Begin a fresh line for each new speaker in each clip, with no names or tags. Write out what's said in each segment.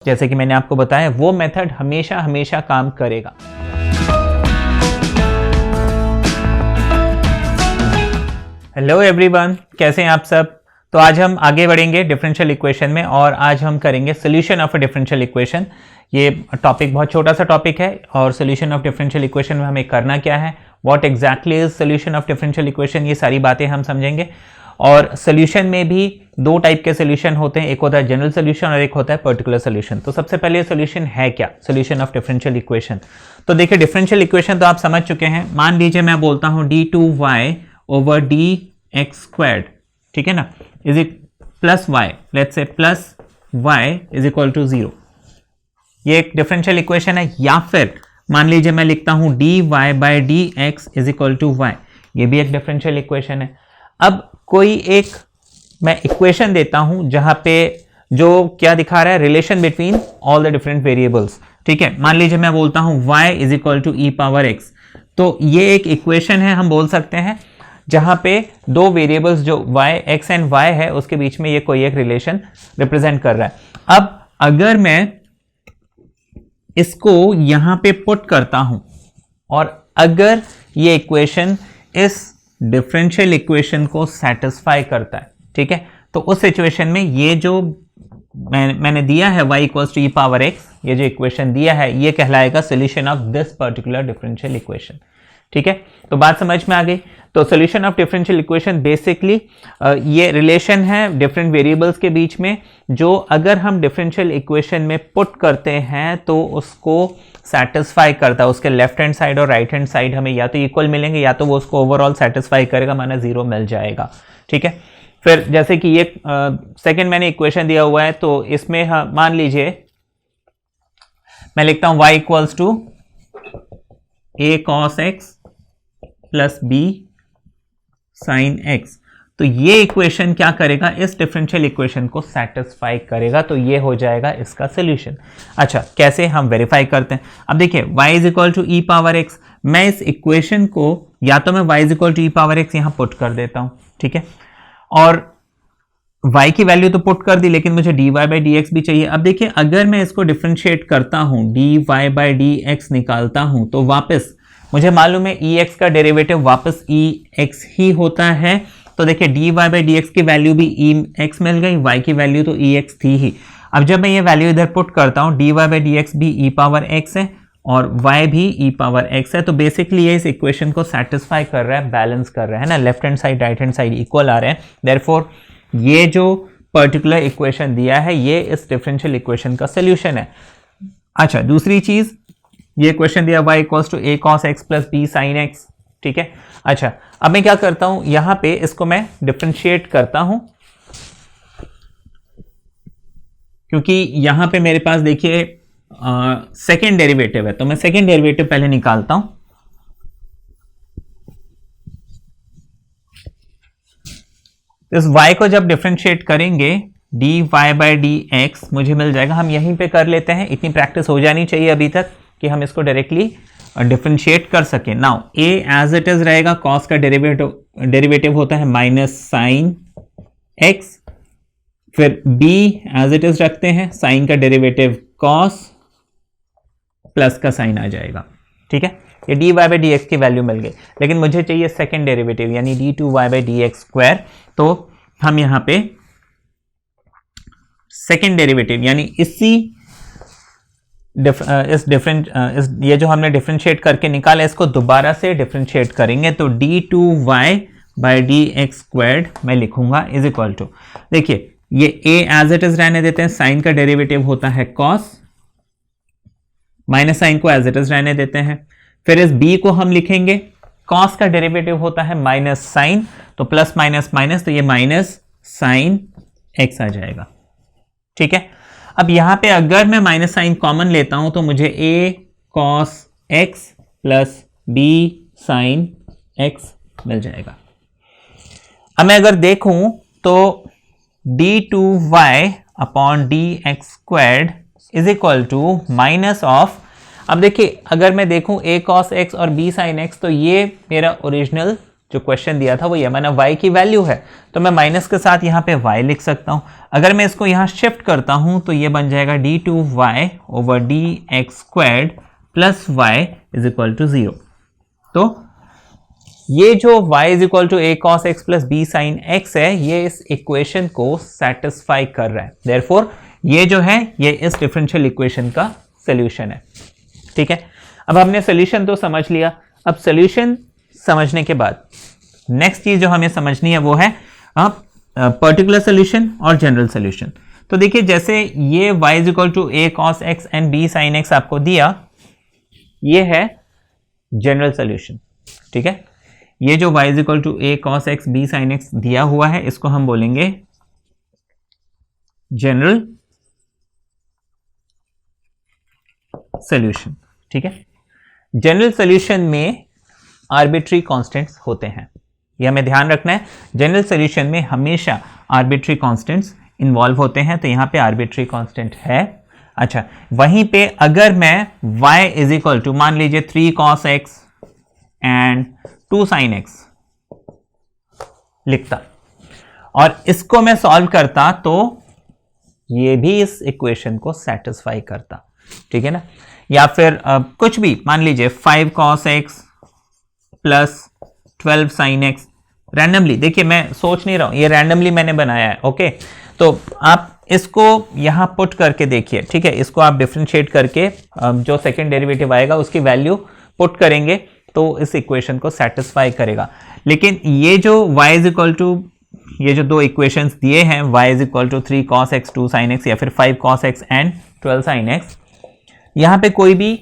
जैसे कि मैंने आपको बताया वो मेथड हमेशा हमेशा काम करेगा। हेलो एवरीवन, कैसे हैं आप सब। तो आज हम आगे बढ़ेंगे डिफरेंशियल इक्वेशन में और आज हम करेंगे solution of a differential equation. ये टॉपिक बहुत छोटा सा टॉपिक है और सोल्यूशन ऑफ डिफरेंशियल इक्वेशन में हमें करना क्या है, what exactly is solution of differential equation, ये सारी बातें हम समझेंगे। और सोल्यूशन में भी दो टाइप के सोल्यूशन होते हैं, एक होता है जनरल सोल्यूशन और एक होता है पर्टिकुलर सोल्यूशन। तो सबसे पहले सोल्यूशन है क्या, सोल्यूशन ऑफ डिफरेंशियल इक्वेशन। तो देखिए डिफरेंशियल इक्वेशन तो आप समझ चुके हैं। मान लीजिए मैं बोलता हूं d2y ओवर dx स्क्वायर्ड, ठीक है ना, is it plus y, let's say plus y is equal to 0। ये एक डिफरेंशियल इक्वेशन है। या फिर मान लीजिए मैं लिखता हूं dy by dx is equal to y, ये भी एक डिफरेंशियल इक्वेशन है। अब कोई एक मैं इक्वेशन देता हूं जहां पे जो क्या दिखा रहा है, relation between all the different variables, ठीक है। मान लीजिए मैं बोलता हूं y is equal to e power x, तो ये एक इक्वेशन है, हम बोल सकते हैं, जहां पे दो वेरिएबल्स जो y x एंड y है उसके बीच में ये कोई एक रिलेशन रिप्रेजेंट कर रहा है। अब अगर मैं इसको यहां पे पुट करता हूं और अगर ये इक्वेशन इस डिफरेंशियल इक्वेशन को सेटिस्फाई करता है, ठीक है, तो उस सिचुएशन में ये जो मैंने दिया है y equals to e power x, ये जो इक्वेशन दिया है ये कहलाएगा solution of this particular differential equation, ठीक है। तो बात समझ में आ गई। तो solution of differential equation basically ये रिलेशन है डिफरेंट वेरिएबल्स के बीच में, जो अगर हम डिफरेंशियल इक्वेशन में पुट करते हैं तो उसको सेटिस्फाई करता है। उसके लेफ्ट हैंड साइड और राइट हैंड साइड हमें या तो इक्वल मिलेंगे या तो वो उसको ओवरऑल सेटिस्फाई करेगा, माना 0 मिल जाएगा, ठीक है। फिर जैसे कि ये सेकंड मैंने इक्वेशन दिया हुआ है, तो इसमें मान लीजिए मैं लिखता हूं y equals to a cos x plus b sin x। तो ये इक्वेशन क्या करेगा, इस डिफरेंशियल इक्वेशन को सेटिस्फाई करेगा, तो ये हो जाएगा इसका सोल्यूशन। अच्छा, कैसे हम वेरीफाई करते हैं। अब देखिए y is equal to e power x, मैं इस इक्वेशन को या तो मैं y is equal to e power x यहां पुट कर देता हूं, ठीक है, और y की वैल्यू तो पुट कर दी, लेकिन मुझे dy बाई dx भी चाहिए। अब देखिए अगर मैं इसको डिफरेंशिएट करता हूं, dy बाई dx निकालता हूं, तो वापस मुझे मालूम है ex का डेरिवेटिव वापस ex ही होता है। तो देखिए dy बाई dx की वैल्यू भी ex मिल गई, y की वैल्यू तो ex थी ही। अब जब मैं ये वैल्यू इधर पुट करता हूं, dy बाई dx भी e पावर x है और y भी e पावर x है, तो बेसिकली ये इस इक्वेशन को सेटिस्फाई कर रहा है, बैलेंस कर रहा है ना, left hand side right hand side equal आ रहे हैं। देयरफॉर ये जो पर्टिकुलर इक्वेशन दिया है ये इस डिफरेंशियल इक्वेशन का सोल्यूशन है। अच्छा, दूसरी चीज, ये क्वेश्चन दिया y equals to a cos x plus b sin x, ठीक है। अच्छा, अब मैं क्या करता हूं, यहां पे इसको मैं डिफरेंशिएट करता हूं, क्योंकि यहां पे मेरे पास देखिए सेकेंड डेरिवेटिव है, तो मैं सेकेंड डेरिवेटिव पहले निकालता हूं। इस y को जब डिफरेंशिएट करेंगे dy बाई dx मुझे मिल जाएगा, हम यहीं पे कर लेते हैं, इतनी प्रैक्टिस हो जानी चाहिए अभी तक कि हम इसको डायरेक्टली डिफरेंशिएट कर सकें। Now a as it is रहेगा, cos का डेरिवेटिव होता है माइनस साइन x, फिर b एज इट इज रखते हैं, साइन का डेरिवेटिव cos प्लस का साइन आ जाएगा, ठीक है। ये dy बाई dx की वैल्यू मिल गई, लेकिन मुझे चाहिए सेकेंड डेरिवेटिव यानी d2y बाई dx स्क्वायर। तो हम यहां पे सेकेंड डेरिवेटिव यानी ये जो हमने डिफरेंशिएट करके निकाला इसको दोबारा से डिफरेंशिएट करेंगे, तो d2y बाई dx स्क्वायर्ड मैं लिखूंगा इज इक्वल टू, देखिए ये a एज इट इज रहने देते हैं, साइन का डेरिवेटिव होता है cos, माइनस साइन को एज इट इज रहने देते हैं, फिर इस b को हम लिखेंगे, cos का डेरिवेटिव होता है माइनस साइन, तो प्लस माइनस माइनस, तो ये माइनस साइन x आ जाएगा, ठीक है। अब यहां पे अगर मैं माइनस साइन कॉमन लेता हूं तो मुझे a cos x plus b sin x मिल जाएगा। अब मैं अगर देखूं तो d2y upon dx squared is equal to minus of, अब देखिए अगर मैं देखूं a cos x और b sin x, तो ये मेरा ओरिजिनल जो क्वेश्चन दिया था वो ये माना y की वैल्यू है, तो मैं माइनस के साथ यहाँ पे y लिख सकता हूँ। अगर मैं इसको यहाँ शिफ्ट करता हूँ तो ये बन जाएगा d2y over dx squared plus y is equal to 0। तो ये जो y is equal to a cos x plus b sin x है, ये इस इक्वेशन को सेटिस्फाई कर रहा है। देयरफॉर ये जो है ये इस डिफरेंशियल इक्वेशन का सोल्यूशन है। ठीक है, अब हमने सोल्यूशन तो समझ लिया। अब सोल्यूशन समझने के बाद नेक्स्ट चीज जो हमें समझनी है वो है पर्टिकुलर सोल्यूशन और जनरल सोल्यूशन। तो देखिए जैसे ये y is equal to a cos x and b sin x आपको दिया, ये है जनरल सोल्यूशन। ठीक है, ये जो y is equal to a cos x b sin x दिया हुआ है इसको हम बोलेंगे जनरल सोल्यूशन। ठीक है, जनरल सोल्यूशन में आर्बिट्री कांस्टेंट्स होते हैं, ये हमें ध्यान रखना है। जनरल सोल्यूशन में हमेशा आर्बिट्री कांस्टेंट्स इन्वॉल्व होते हैं, तो यहां पे आर्बिट्री कांस्टेंट है। अच्छा, वहीं पे अगर मैं y इज इक्वल टू मान लीजिए 3 cos x and 2 sin x लिखता और इसको मैं सॉल्व करता तो ये भी इस इक्वेशन को सेटिस्फाई करता। ठीक है ना, या फिर कुछ भी मान लीजिए 5 cos x plus 12 sin x randomly, देखिए मैं सोच नहीं रहा हूं, ये रैंडमली मैंने बनाया है। ओके, तो आप इसको यहां पुट करके देखिए। ठीक है, इसको आप डिफरेंशिएट करके जो सेकंड डेरिवेटिव आएगा उसकी वैल्यू पुट करेंगे तो इस इक्वेशन को सेटिस्फाई करेगा। लेकिन ये जो y इज इक्वल टू, ये जो दो इक्वेशंस दिए हैं y is equal to 3 cos x 2 sin x या फिर 5 cos x and 12 sin x, यहां पे कोई भी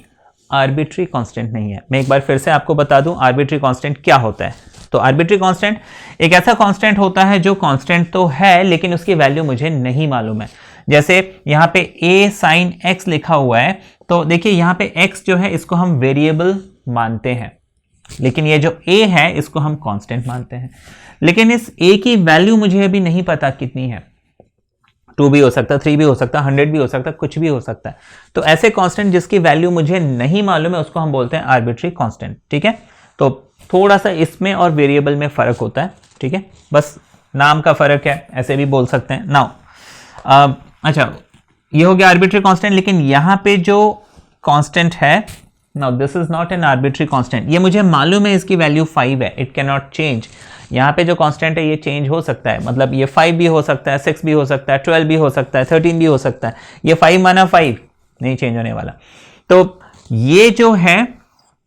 आर्बिट्री कांस्टेंट नहीं है। मैं एक बार फिर से आपको बता दूं आर्बिट्री कांस्टेंट क्या होता है। तो आर्बिट्री कांस्टेंट एक ऐसा कांस्टेंट होता है जो कांस्टेंट तो है लेकिन उसकी वैल्यू मुझे नहीं मालूम है। जैसे यहाँ पे a sin x लिखा हुआ है, तो देखिए यहाँ पे x जो है इसको हम वेरिएबल मानते हैं, लेकिन ये जो a है इसको हम कांस्टेंट मानते हैं। लेकिन इस a की वैल्यू मुझे अभी नहीं पता कितनी है, 2 भी हो सकता है, 3 भी हो सकता है, 100 भी हो सकता है, कुछ भी हो सकता है। तो ऐसे कांस्टेंट जिसकी वैल्यू मुझे नहीं मालूम है उसको हम बोलते हैं आर्बिट्री कांस्टेंट। ठीक है, तो थोड़ा सा इसमें और वेरिएबल में फर्क होता है। ठीक है, बस नाम का फर्क है, ऐसे भी बोल सकते हैं। नाउ अच्छा, ये हो गया आर्बिट्री कांस्टेंट। लेकिन यहाँ पे जो कांस्टेंट है, now this is not an arbitrary constant, ये मुझे मालूम है इसकी वैल्यू 5 है, इट कैन नॉट चेंज। यहाँ पे जो कांस्टेंट है ये चेंज हो सकता है, मतलब ये 5 भी हो सकता है, 6 भी हो सकता है, 12 भी हो सकता है, 13 भी हो सकता है। ये 5 माना 5 नहीं चेंज होने वाला। तो ये जो है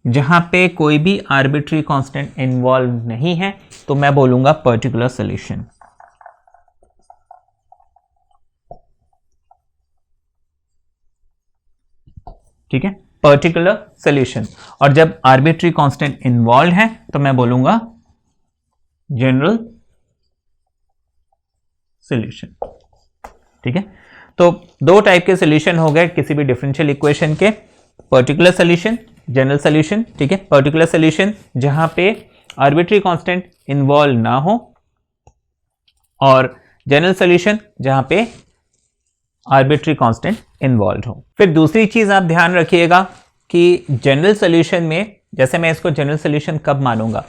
जहां पे कोई भी आर्बिट्री कांस्टेंट इन्वॉल्व नहीं है तो मैं बोलूंगा पर्टिकुलर सॉल्यूशन। ठीक है, पर्टिकुलर सॉल्यूशन। और जब आर्बिट्री कांस्टेंट इन्वॉल्व है तो मैं बोलूंगा जनरल सॉल्यूशन। ठीक है, तो दो टाइप के सॉल्यूशन हो गए किसी भी डिफरेंशियल इक्वेशन के, पर्टिकुलर सॉल्यूशन, जनरल सॉल्यूशन। ठीक है, पर्टिकुलर सॉल्यूशन जहां पे आर्बिट्री कांस्टेंट इन्वॉल्व ना हो, और जनरल सॉल्यूशन जहां पे आर्बिट्री कांस्टेंट इन्वॉल्व हो। फिर दूसरी चीज आप ध्यान रखिएगा कि जनरल सॉल्यूशन में, जैसे मैं इसको जनरल सॉल्यूशन कब मानूंगा।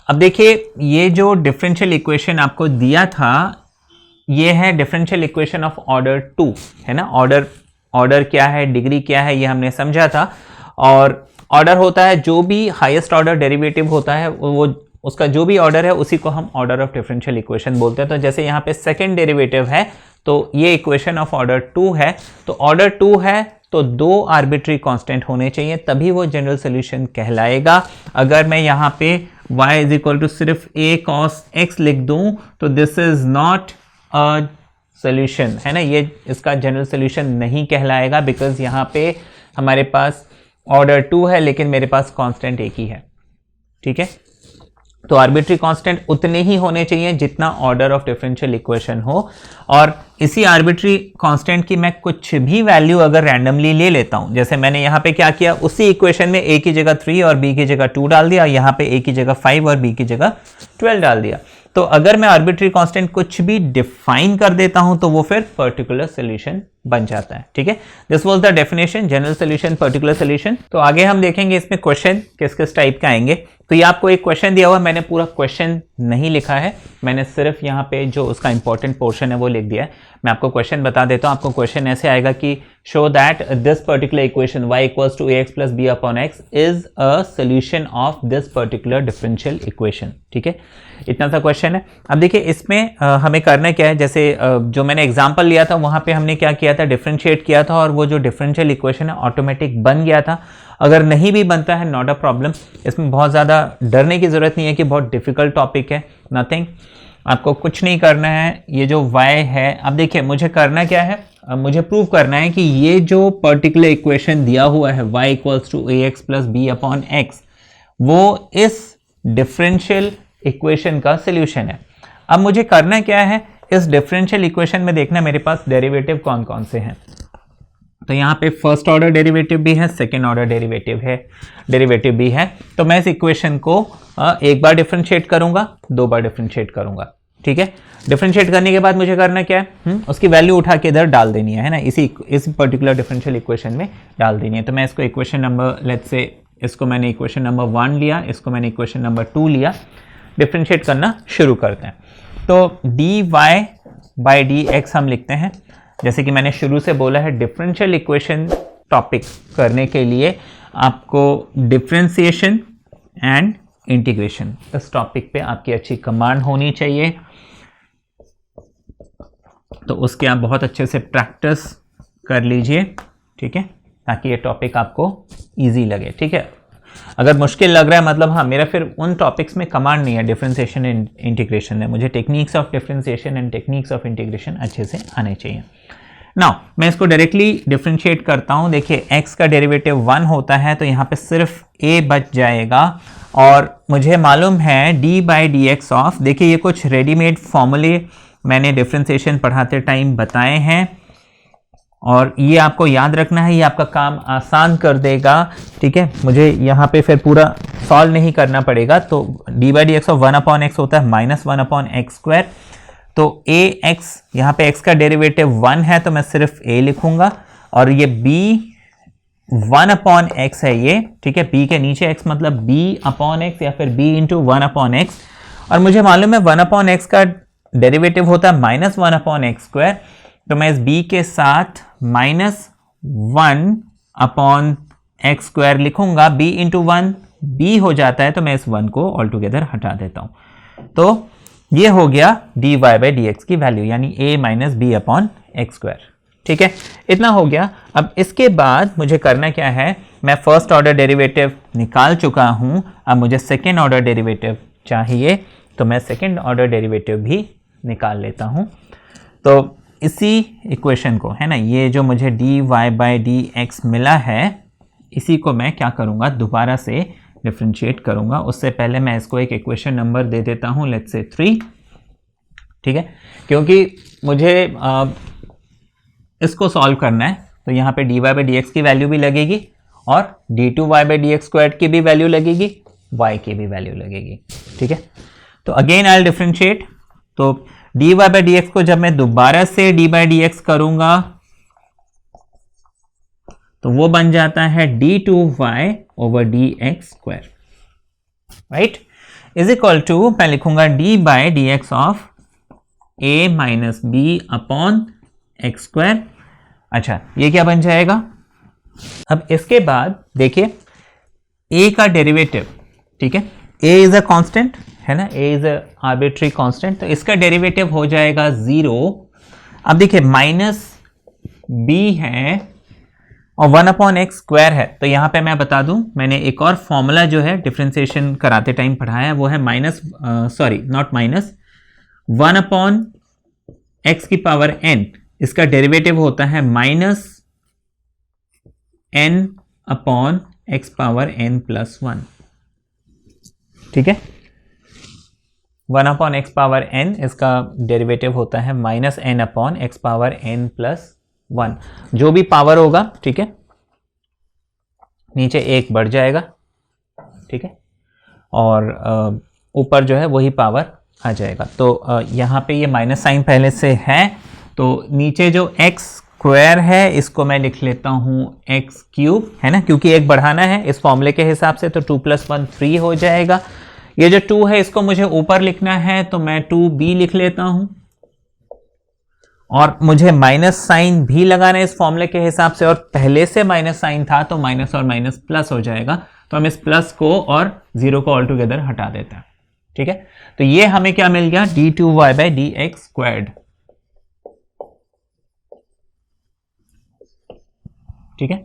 अब देखिए ये जो डिफरेंशियल इक्वेशन आपको दिया था ये है डिफरेंशियल इक्वेशन ऑफ ऑर्डर 2, है ना। ऑर्डर क्या है, डिग्री क्या है, ये हमने समझा था। और ऑर्डर होता है जो भी हाईएस्ट ऑर्डर डेरिवेटिव होता है वो उसका जो भी ऑर्डर है उसी को हम ऑर्डर ऑफ डिफरेंशियल इक्वेशन बोलते हैं। तो जैसे यहाँ पे सेकंड डेरिवेटिव है तो ये इक्वेशन ऑफ ऑर्डर 2 है, तो ऑर्डर 2 है तो 2 आर्बिट्री कांस्टेंट होने चाहिए तभी वो जनरल सॉल्यूशन कहलाएगा। अगर मैं यहाँ पे y इज इक्वल टू सिर्फ a cos x लिख दूं तो this is not a solution, है ना, ये इसका जनरल सॉल्यूशन नहीं कहलाएगा, बिकॉज यहाँ पे हमारे पास ऑर्डर 2 है लेकिन मेरे पास कांस्टेंट एक ही है। ठीक है, तो आर्बिट्री कांस्टेंट उतने ही होने चाहिए जितना ऑर्डर ऑफ डिफरेंशियल इक्वेशन हो। और इसी आर्बिट्री कांस्टेंट की मैं कुछ भी वैल्यू अगर रैंडमली ले लेता हूं, जैसे मैंने यहाँ पे क्या किया, उसी इक्वेशन में a की जगह 3 और b की जगह 2 डाल दिया, यहाँ पे a की जगह 5 और b की जगह 12 डाल दिया। तो अगर मैं आर्बिट्री कांस्टेंट कुछ भी डिफाइन कर देता हूं तो वो फिर पर्टिकुलर सॉल्यूशन बन जाता है। ठीक है, this was the definition, general solution, particular solution. तो आगे हम देखेंगे इसमें क्वेश्चन किस किस टाइप का आएंगे। तो ये आपको एक क्वेश्चन दिया हुआ है, मैंने पूरा क्वेश्चन नहीं लिखा है, मैंने सिर्फ यहाँ पे जो उसका इंपॉर्टेंट पोर्शन है वो लिख दिया है। मैं आपको क्वेश्चन बता देता हूँ। आपको क्वेश्चन ऐसे आएगा कि show that this particular equation y equals to ax plus b upon x is a solution of this particular differential equation. ठीक है, इतना सा क्वेश्चन है। अब देखिए इसमें हमें करना क्या है, जैसे जो मैंने एग्जांपल लिया था वहां पे हमने क्या किया था, डिफरेंशिएट किया था और वो जो डिफरेंशियल इक्वेशन है ऑटोमेटिक बन गया था। अगर नहीं भी बनता है नॉट अ प्रॉब्लम, इसमें बहुत ज़्यादा डरने की ज़रूरत नहीं है कि बहुत डिफिकल्ट टॉपिक है, नथिंग। आपको कुछ नहीं करना है। ये जो y है, अब देखिए मुझे करना क्या है, मुझे प्रूव करना है कि ये जो पर्टिकुलर इक्वेशन दिया हुआ है y equals to ax plus b upon x, वो इस डिफरेंशियल इक्वेशन का सोल्यूशन है। अब मुझे करना क्या है, इस डिफरेंशियल इक्वेशन में देखना मेरे पास डेरिवेटिव कौन कौन से हैं। तो यहाँ पे फर्स्ट ऑर्डर डेरिवेटिव भी है, सेकेंड ऑर्डर डेरिवेटिव भी है। तो मैं इस इक्वेशन को एक बार डिफरेंशिएट करूंगा, दो बार डिफरेंशिएट करूंगा। ठीक है, डिफरेंशिएट करने के बाद मुझे करना क्या है, उसकी वैल्यू उठा के इधर डाल देनी है ना, इस पर्टिकुलर डिफरेंशियल इक्वेशन में डाल देनी है। तो मैं इसको इक्वेशन नंबर, लेट्स से इसको मैंने इक्वेशन नंबर 1 लिया, इसको मैंने इक्वेशन नंबर 2 लिया, डिफरेंशिएट करना शुरू करते हैं। तो dy बाई dx हम लिखते हैं, जैसे कि मैंने शुरू से बोला है, डिफरेंशियल इक्वेशन टॉपिक करने के लिए आपको डिफरेंशिएशन एंड इंटीग्रेशन, इस टॉपिक पे आपकी अच्छी कमांड होनी चाहिए। तो उसके आप बहुत अच्छे से प्रैक्टिस कर लीजिए। ठीक है, ताकि ये टॉपिक आपको इजी लगे। ठीक है, अगर मुश्किल लग रहा है मतलब हाँ मेरा फिर उन टॉपिक्स में कमांड नहीं है, डिफरेंशिएशन एंड इंटीग्रेशन है, मुझे techniques of differentiation and techniques of integration अच्छे से आने चाहिए। नाउ मैं इसको डायरेक्टली डिफरेंशिएट करता हूँ। देखिए x का डेरिवेटिव 1 होता है, तो यहाँ पे सिर्फ a बच जाएगा और मुझे मालूम है d by d x of, देखिए ये कुछ रेडीमेड फॉर्मूले मैंने डिफरेंशिएशन पढ़ाते टाइम बताए हैं और ये आपको याद रखना है, ये आपका काम आसान कर देगा। ठीक है, मुझे यहाँ पे फिर पूरा सॉल्व नहीं करना पड़ेगा। तो d by d x of 1 upon x होता है माइनस 1 अपॉन एक्स स्क्वायर। तो ax, यहाँ पे x का डेरिवेटिव 1 है तो मैं सिर्फ a लिखूंगा और ये b 1 अपॉन x है ये। ठीक है, b के नीचे x मतलब b अपॉन x या फिर b इंटू 1 अपॉन x, और मुझे मालूम है 1 अपॉन x का डेरिवेटिव होता है माइनस 1 अपॉन एक्स स्क्वायर। तो मैं इस b के साथ माइनस 1 अपॉन एक्स स्क्वायर लिखूंगा, b इंटू 1 b हो जाता है, तो मैं इस 1 को ऑल टुगेदर हटा देता हूं। तो ये हो गया dy बाई डी एक्स की वैल्यू, यानी a minus b upon x square. ठीक है, इतना हो गया। अब इसके बाद मुझे करना क्या है, मैं फर्स्ट ऑर्डर डेरिवेटिव निकाल चुका हूं, अब मुझे सेकेंड ऑर्डर डेरिवेटिव चाहिए, तो मैं सेकेंड ऑर्डर डेरिवेटिव भी निकाल लेता हूं। तो इसी इक्वेशन को है ना, ये जो मुझे dy बाई डी एक्स मिला है, इसी को मैं क्या करूंगा, दोबारा से डिफरेंशिएट करूंगा। उससे पहले मैं इसको एक इक्वेशन नंबर दे देता हूं, लेट्स से 3। ठीक है, क्योंकि मुझे इसको सॉल्व करना है, तो यहाँ पे dy बाई डी एक्स की वैल्यू भी लगेगी और d2y by d x square की भी वैल्यू लगेगी, y की भी वैल्यू लगेगी। ठीक है, तो अगेन आई विल डिफरेंशिएट। तो dy बाई डी एक्स को जब मैं दोबारा से d बाई डी एक्स करूंगा तो वो बन जाता है d2y over d x square, right, is equal to, मैं लिखूंगा d by d x of a minus b upon x square. अच्छा, ये क्या बन जाएगा। अब इसके बाद देखिए a का डेरिवेटिव, ठीक है, a इज अ कांस्टेंट है ना, a is a arbitrary constant, तो इसका डेरिवेटिव हो जाएगा 0। अब देखिए माइनस b है और 1 अपॉन एक्स स्क्वायर है, तो यहाँ पे मैं बता दूं, मैंने एक और फॉर्मूला जो है डिफरेंशिएशन कराते टाइम पढ़ाया है, वो है minus, sorry not minus, 1 upon x की पावर n, इसका डेरिवेटिव होता है minus n upon x power n plus 1। ठीक है, 1 अपॉन एक्स पावर n, इसका डेरिवेटिव होता है minus n upon x power n plus 1, जो भी पावर होगा, ठीक है, नीचे एक बढ़ जाएगा। ठीक है, और ऊपर जो है वही पावर आ जाएगा। तो यहाँ पे ये माइनस साइन पहले से है, तो नीचे जो x स्क्वायर है, इसको मैं लिख लेता हूं एक्स क्यूब, है ना, क्योंकि एक बढ़ाना है इस फॉर्मूले के हिसाब से, तो 2 + 1 3 हो जाएगा। ये जो 2 है इसको मुझे ऊपर लिखना है, तो मैं 2b लिख लेता हूं, और मुझे माइनस साइन भी लगाना है इस फॉर्मूले के हिसाब से, और पहले से माइनस साइन था तो माइनस और माइनस प्लस हो जाएगा, तो हम इस प्लस को और 0 को ऑल टुगेदर हटा देते हैं। ठीक है, तो ये हमें क्या मिल गया, d2y/dx²। ठीक है,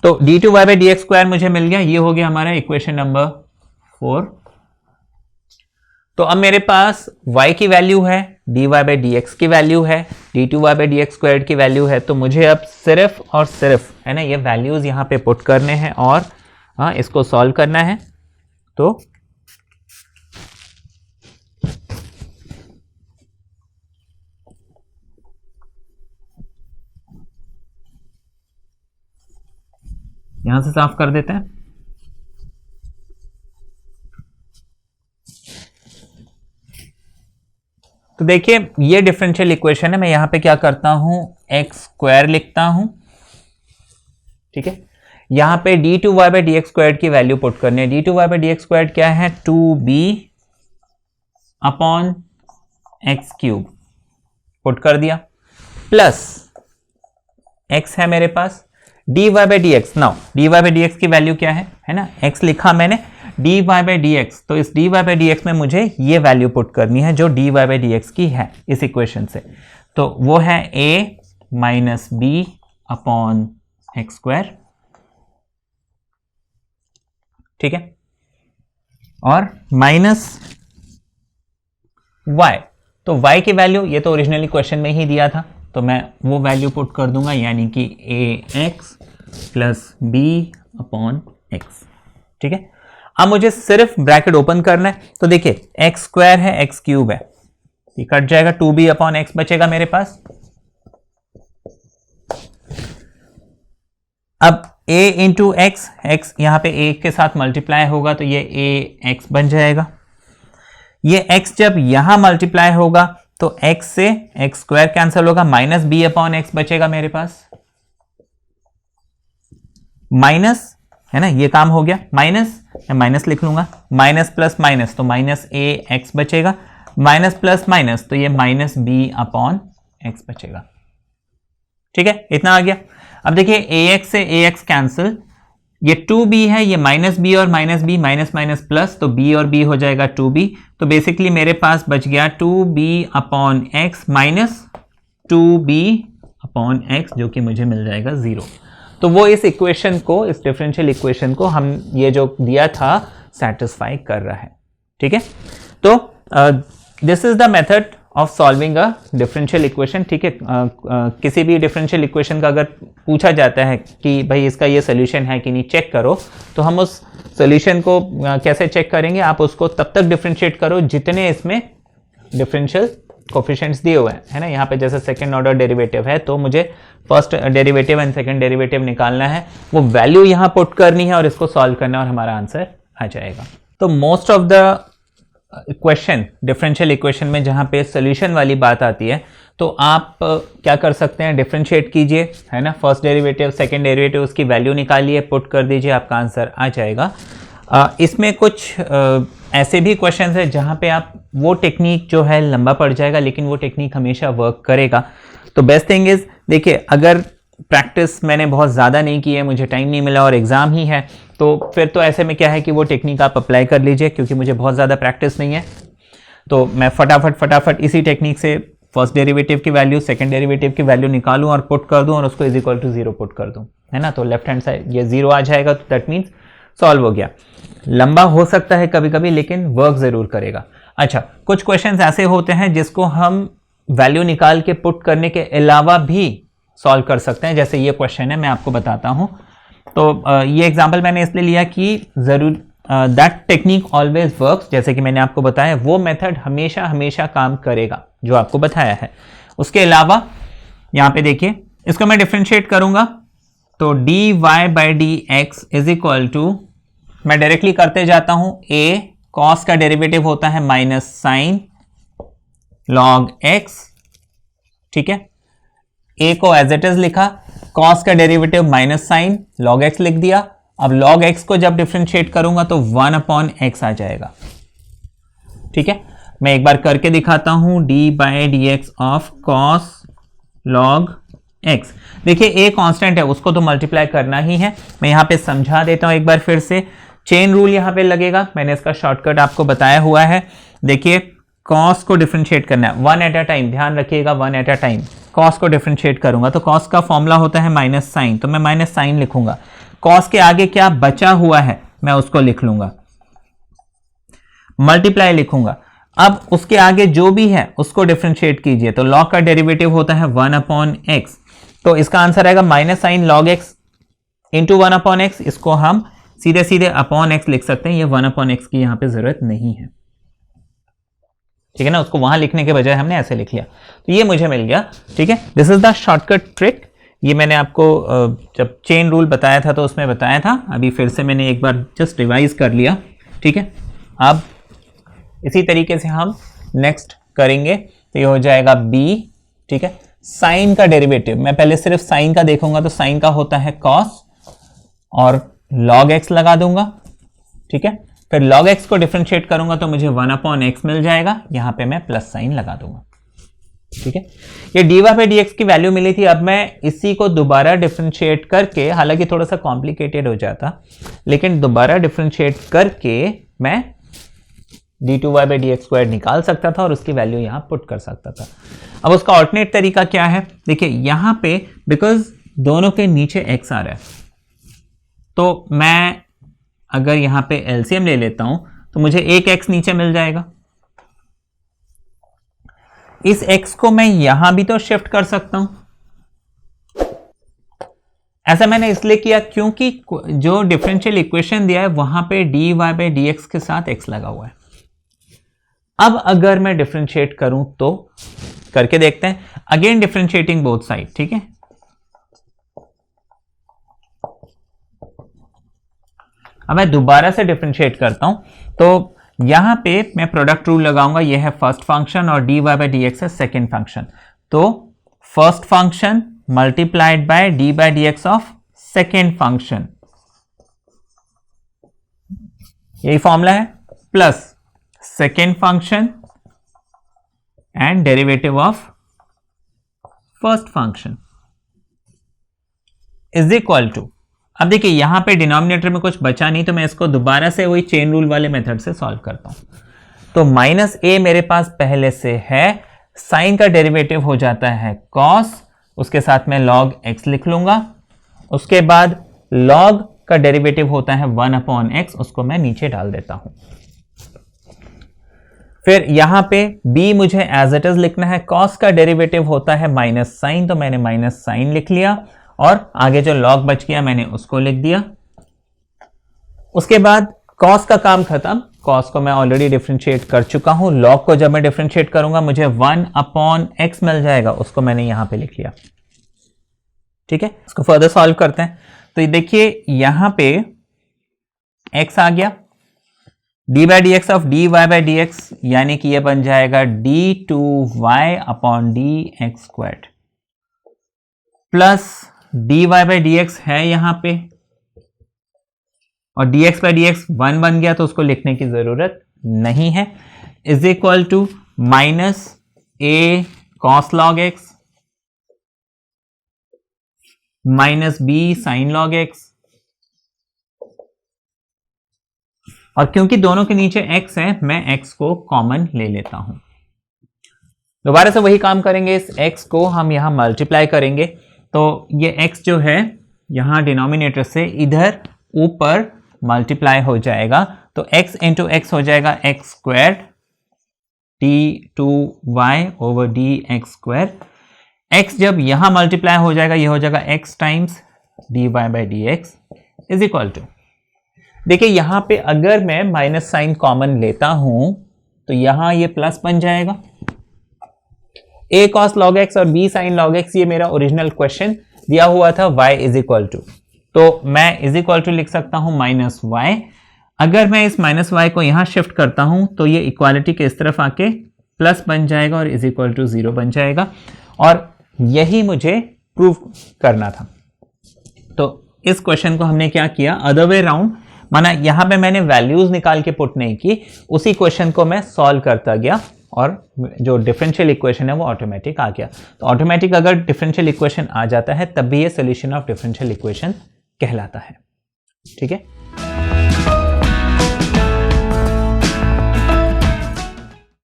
तो d2y/dx² मुझे मिल गया, ये हो गया हमारा इक्वेशन नंबर 4। तो अब मेरे पास y की वैल्यू है, dy/dx की वैल्यू है, d2y/dx² की वैल्यू है, तो मुझे अब सिर्फ और सिर्फ, है ना, ये वैल्यूज यहां पे पुट करने हैं और इसको सॉल्व करना है। तो यहां से साफ कर देते हैं। तो देखिए ये डिफरेंशियल इक्वेशन है, मैं यहां पे क्या करता हूं, x² लिखता हूं। ठीक है, यहां पे d2y/dx² की वैल्यू पुट करनी है। d2y/dx² क्या है, 2b/x³ पुट कर दिया, प्लस x है मेरे पास, dy/dx। नाउ dy/dx की वैल्यू क्या है ना, x लिखा मैंने, dy/dx, तो इस dy/dx में मुझे ये वैल्यू पुट करनी है जो dy/dx की है इस इक्वेशन से, तो वो है a - b/x²। ठीक है, और माइनस y, तो y की वैल्यू ये तो ओरिजिनली क्वेश्चन में ही दिया था, तो मैं वो वैल्यू पुट कर दूंगा, यानी कि ax + b/x। ठीक है, अब मुझे सिर्फ ब्रैकेट ओपन करना है, तो देखिए x² है, x³ है, ये कट जाएगा, 2b/x बचेगा मेरे पास। अब a × x यहां पे a के साथ मल्टीप्लाई होगा, तो ये ax बन जाएगा। ये x जब यहां मल्टीप्लाई होगा तो x से x² कैंसिल होगा, -b/x बचेगा मेरे पास, माइनस, है ना, ये काम हो गया, माइनस, मैं माइनस लिख लूंगा, माइनस प्लस माइनस, तो -ax बचेगा, माइनस प्लस माइनस, तो ये -b/x बचेगा। ठीक है, इतना आ गया। अब देखिए ax से ax कैंसिल, ये 2b है, ये -b और -b, माइनस माइनस प्लस, तो b और b हो जाएगा 2b, तो बेसिकली मेरे पास बच गया 2b/x माइनस 2b/x, जो कि मुझे मिल जाएगा 0। तो वो इस इक्वेशन को, इस डिफरेंशियल इक्वेशन को हम ये जो दिया था सेटिस्फाई कर रहा है। ठीक है, तो this is the method of solving a differential equation. ठीक है, किसी भी डिफरेंशियल इक्वेशन का अगर पूछा जाता है कि भाई इसका ये सोल्यूशन है कि नहीं, चेक करो, तो हम उस सोल्यूशन को कैसे चेक करेंगे, आप उसको तब तक डिफरेंशिएट करो जितने इसमें डिफरेंशियल कोफिशिएंट्स दिए हुए हैं, है ना। यहाँ पे जैसे सेकंड ऑर्डर डेरिवेटिव है, तो मुझे first derivative and second derivative निकालना है, वो वैल्यू यहाँ पुट करनी है और इसको सॉल्व करना है और हमारा आंसर आ जाएगा। तो most of the question differential equation में जहाँ पे सोल्यूशन वाली बात आती है, तो आप क्या कर सकते हैं, डिफरेंशिएट कीजिए, है ना, फर्स्ट डेरिवेटिव सेकंड डेरिवेटिव, उसकी वैल्यू निकालिए, पुट कर दीजिए, आपका आंसर आ जाएगा। इसमें कुछ ऐसे भी क्वेश्चंस है जहाँ पे आप वो टेक्निक जो है लंबा पड़ जाएगा, लेकिन वो टेक्निक हमेशा वर्क करेगा। तो बेस्ट थिंग इज, देखिए अगर प्रैक्टिस मैंने बहुत ज़्यादा नहीं की है, मुझे टाइम नहीं मिला और एग्ज़ाम ही है, तो फिर तो ऐसे में क्या है कि वो टेक्निक आप अप्लाई कर लीजिए, क्योंकि मुझे बहुत ज़्यादा प्रैक्टिस नहीं है, तो मैं फटाफट इसी टेक्निक से फर्स्ट डेरिवेटिव की वैल्यू, सेकंड डेरिवेटिव की वैल्यू निकालूं और पुट कर दूं और उसको =0 पुट कर दूं, है ना। तो लेफ्ट हैंड साइड ये 0 आ जाएगा, तो दैट मीन्स सॉल्व हो गया। लंबा हो सकता है कभी कभी, लेकिन वर्क ज़रूर करेगा। अच्छा, कुछ क्वेश्चंस ऐसे होते हैं जिसको हम वैल्यू निकाल के पुट करने के अलावा भी सॉल्व कर सकते हैं, जैसे ये क्वेश्चन है, मैं आपको बताता हूँ। तो ये एग्जाम्पल मैंने इसलिए लिया कि ज़रूर दैट टेक्निक ऑलवेज वर्क्स, जैसे कि मैंने आपको बताया, वो मेथड हमेशा काम करेगा जो आपको बताया है। उसके अलावा यहाँ पे देखिए, इसको मैं डिफ्रेंशिएट करूंगा, तो dy/dx इज इक्वल टू, मैं डायरेक्टली करते जाता हूं, a cos का डेरिवेटिव होता है माइनस साइन log x, ठीक है, ए को एज इट इज लिखा, कॉस का derivative minus sign log x लिख दिया। अब लॉग एक्स को जब डिफरेंशिएट करूंगा तो 1/x आ जाएगा। ठीक है, मैं एक बार करके दिखाता हूं, d/dx of cos log x. देखिए ए कांस्टेंट है, उसको तो मल्टीप्लाई करना ही है। मैं यहां पे समझा देता हूं एक बार फिर से, चेन रूल यहां पे लगेगा, मैंने इसका शॉर्टकट आपको बताया हुआ है। देखिए कॉस को डिफरेंशिएट करना है 1 एट अ टाइम, ध्यान रखिएगा 1 एट अ टाइम। कॉस को डिफरेंशिएट करूंगा तो कॉस का फॉर्मूला होता है माइनस साइन, तो मैं माइनस साइन लिखूंगा। कॉस के आगे क्या बचा हुआ है मैं उसको लिख लूंगा, मल्टीप्लाई लिखूंगा। अब उसके आगे जो भी है उसको डिफरेंशिएट कीजिए, तो लॉग का डेरिवेटिव होता है 1/x, तो इसका आंसर आएगा minus sign log x into 1/x। इसको हम सीधे सीधे अपॉन एक्स लिख सकते हैं, ये 1/x की यहां पे जरूरत नहीं है। ठीक है ना, उसको वहां लिखने के बजाय हमने ऐसे लिख लिया, तो ये मुझे मिल गया। ठीक है, this is the shortcut trick. ये मैंने आपको जब चेन रूल बताया था तो उसमें बताया था, अभी फिर से मैंने एक बार जस्ट रिवाइज कर लिया। ठीक है, अब इसी तरीके से हम नेक्स्ट करेंगे, तो ये हो जाएगा b। ठीक है, साइन का डेरिवेटिव, मैं पहले सिर्फ साइन का देखूंगा, तो साइन का होता है कॉस और log x लगा दूंगा। ठीक है, फिर log x को डिफरेंशिएट करूंगा तो मुझे 1/x मिल जाएगा, यहां पे मैं प्लस साइन लगा दूंगा। ठीक है, ये dy/dx की वैल्यू मिली थी। अब मैं इसी को दोबारा डिफरेंशिएट करके, हालांकि थोड़ा सा कॉम्प्लिकेटेड हो जाता, लेकिन दोबारा डिफरेंशिएट करके मैं d2y/dx² निकाल सकता था और उसकी वैल्यू यहां पुट कर सकता था। अब उसका ऑल्टरनेट तरीका क्या है, देखिए यहां पे बिकॉज दोनों के नीचे x आ रहा है, तो मैं अगर यहां पे एलसीएम ले लेता हूं तो मुझे एक x नीचे मिल जाएगा। इस x को मैं यहां भी तो शिफ्ट कर सकता हूं। ऐसा मैंने इसलिए किया क्योंकि जो डिफरेंशियल इक्वेशन दिया है वहां पे dy/dx के साथ x लगा हुआ है। अब अगर मैं डिफरेंशिएट करूं तो करके देखते हैं, अगेन डिफरेंशिएटिंग बोथ साइड। ठीक है, अब मैं दोबारा से डिफरेंशिएट करता हूं, तो यहां पे मैं प्रोडक्ट रूल लगाऊंगा, यह है फर्स्ट फंक्शन और dy/dx है सेकेंड फंक्शन, तो first function multiplied by d/dx of second function, यही फॉर्मूला है, plus second function and derivative of first function is equal to, अब देखिए यहां पे डिनोमिनेटर में कुछ बचा नहीं, तो मैं इसको दोबारा से वही चेन रूल वाले मेथड से सॉल्व करता हूं। तो माइनस ए मेरे पास पहले से है, साइन का डेरिवेटिव हो जाता है कॉस, उसके साथ में log x लिख लूंगा, उसके बाद log का डेरिवेटिव होता है 1/x, उसको मैं नीचे डाल देता हूं। फिर यहां पे b मुझे एज इट इज लिखना है, cos का डेरिवेटिव होता है माइनस साइन, तो मैंने माइनस साइन लिख लिया और आगे जो log बच गया मैंने उसको लिख दिया। उसके बाद cos का काम खत्म, cos को मैं ऑलरेडी डिफरेंशिएट कर चुका हूं, log को जब मैं डिफरेंशिएट करूंगा मुझे 1/x मिल जाएगा, उसको मैंने यहां पे लिख लिया। ठीक है, इसको फर्दर सॉल्व करते हैं, तो ये देखिए यहां पे x आ गया, d/dx ऑफ dy/dx यानी कि ये बन जाएगा d2y/dx² प्लस dy/dx है यहां पे और dx/dx 1 बन गया, तो उसको लिखने की जरूरत नहीं है, is equal to minus a cos log x minus b sin log x, और क्योंकि दोनों के नीचे x है मैं x को कॉमन ले लेता हूं। दोबारा से वही काम करेंगे, इस x को हम यहां मल्टीप्लाई करेंगे, तो ये x जो है यहां डिनोमिनेटर से इधर ऊपर मल्टीप्लाई हो जाएगा, तो x इंटू एक्स हो जाएगा x² d2y/dx²। x जब यहां मल्टीप्लाई हो जाएगा, ये हो जाएगा x times dy/dx is equal to, देखिए यहां पे अगर मैं माइनस साइन कॉमन लेता हूं तो यहां ये प्लस बन जाएगा, a cos log x और b sin log x, ये मेरा ओरिजिनल क्वेश्चन दिया हुआ था y इज इक्वल टू, तो मैं इज इक्वल टू लिख सकता हूं माइनस y। अगर मैं इस माइनस y को यहां शिफ्ट करता हूं तो ये इक्वालिटी के इस तरफ आके प्लस बन जाएगा और इज इक्वल टू 0 बन जाएगा, और यही मुझे प्रूव करना था। तो इस क्वेश्चन को हमने क्या किया, अदर वे राउंड, माना यहां पे मैंने वैल्यूज निकाल के पुट नहीं की, उसी क्वेश्चन को मैं सॉल्व करता गया और जो डिफरेंशियल इक्वेशन है वो ऑटोमेटिक आ गया। तो ऑटोमेटिक अगर डिफरेंशियल इक्वेशन आ जाता है तब भी ये सोल्यूशन ऑफ डिफरेंशियल इक्वेशन कहलाता है। ठीक है।